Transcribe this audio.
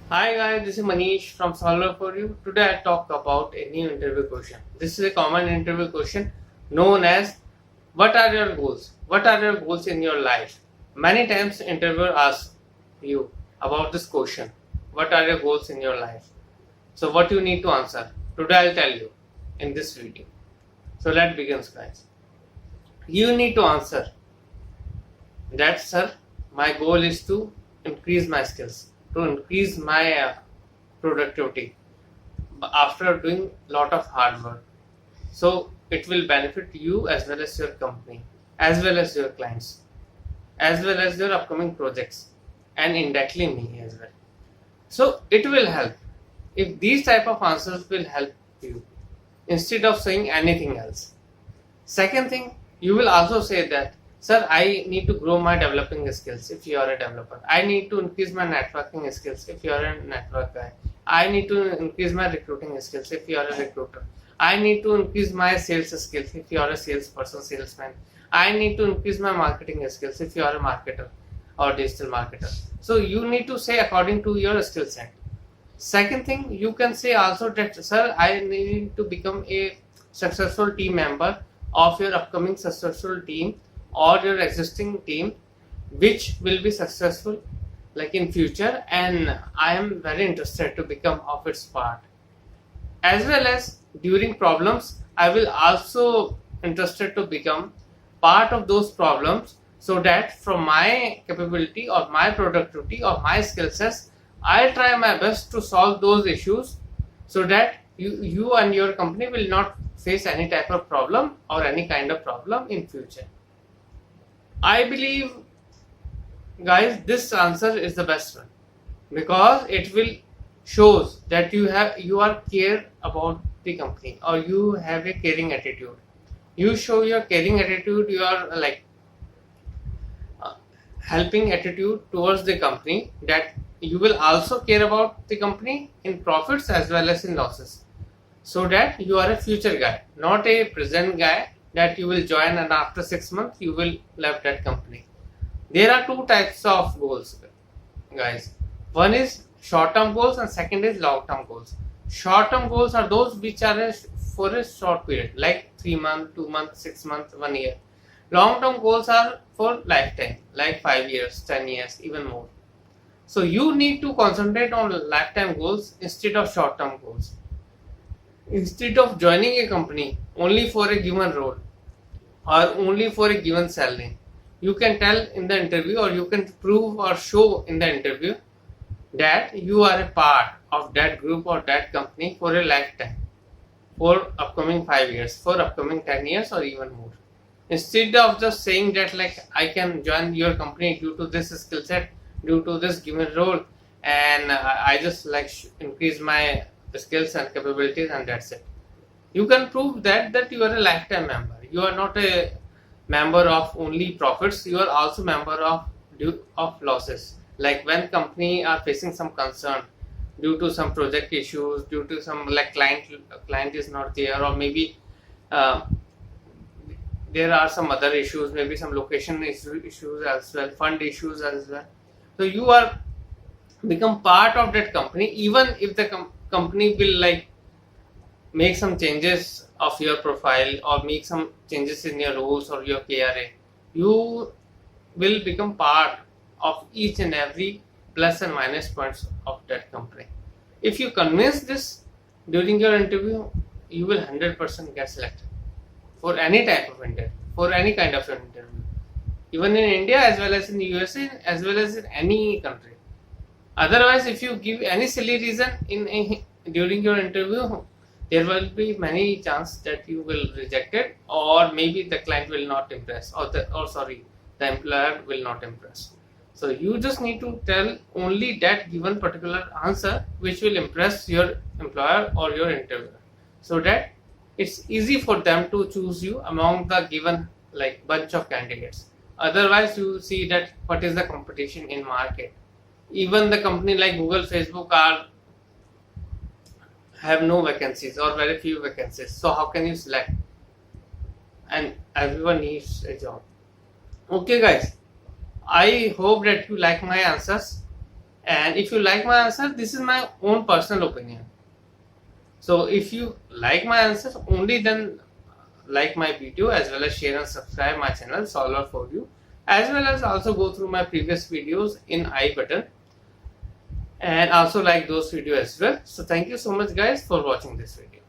Hi guys, this is Manish from Solver for You. Today I talk about a new interview question. This is a common interview question known as what are your goals? What are your goals in your life? Many times interviewer asks you about this question. What are your goals in your life? So what you need to answer? Today I'll tell you in this video. So let's begin guys. You need to answer that sir, my goal is to increase my skills, to increase my productivity after doing lot of hard work. So it will benefit you as well as your company, as well as your clients, as well as your upcoming projects, and indirectly me as well. So it will help. If these type of answers will help you instead of saying anything else. Second thing, you will also say that, sir, I need to grow my developing skills if you are a developer. I need to increase my networking skills if you are a network guy. I need to increase my recruiting skills if you are a recruiter. I need to increase my sales skills if you are a salesperson, salesman. I need to increase my marketing skills if you are a marketer or digital marketer. So you need to say according to your skill set. Second thing, you can say also that, sir, I need to become a successful team member of your upcoming successful team or your existing team, which will be successful like in future, and I am very interested to become of its part. As well as during problems, I will also interested to become part of those problems so that from my capability or my productivity or my skill sets, I'll try my best to solve those issues so that you and your company will not face any type of problem or any kind of problem in future. I believe guys this answer is the best one because it will shows that you are care about the company or you have a caring attitude. You show your caring attitude, you are like uh, helping attitude towards the company, that you will also care about the company in profits as well as in losses, so that you are a future guy, not a present guy that you will join and after 6 months you will left that company. There are two types of goals guys. One is short term goals and second is long term goals. Short term goals are those which are for a short period like 3 months, 2 months, 6 months, 1 year. Long term goals are for lifetime like 5 years, 10 years, even more. So you need to concentrate on lifetime goals instead of short term goals. Instead of joining a company only for a given role or only for a given salary, you can tell in the interview or you can prove or show in the interview that you are a part of that group or that company for a lifetime, for upcoming 5 years, for upcoming 10 years or even more. Instead of just saying that like I can join your company due to this skill set, due to this given role, and I just like increase my skills and capabilities and that's it. You can prove that you are a lifetime member. You are not a member of only profits. You are also member of losses. Like when company are facing some concern due to some project issues, due to some like client is not there, or maybe uh, there are some other issues, maybe some location issues as well, fund issues as well. So you are become part of that company, even if the company will like make some changes of your profile or make some changes in your roles or your KRA, you will become part of each and every plus and minus points of that company. If you convince this during your interview, you will 100% get selected for any type of interview, for any kind of an interview, even in India as well as in USA as well as in any country. Otherwise, if you give any silly reason during your interview, there will be many chance that you will reject it, or maybe the client will not impress, the employer will not impress. So you just need to tell only that given particular answer which will impress your employer or your interviewer, so that it's easy for them to choose you among the given like bunch of candidates. Otherwise, you see that what is the competition in market. Even the company like Google, Facebook are have no vacancies or very few vacancies. So how can you select? And everyone needs a job. Okay, guys. I hope that you like my answers, And if you like my answer, this is my own personal opinion. So if you like my answer, only then like my video, as well as share and subscribe my channel Solver for You, as well as also go through my previous videos in I button and also like those videos as well. So thank you so much guys for watching this video.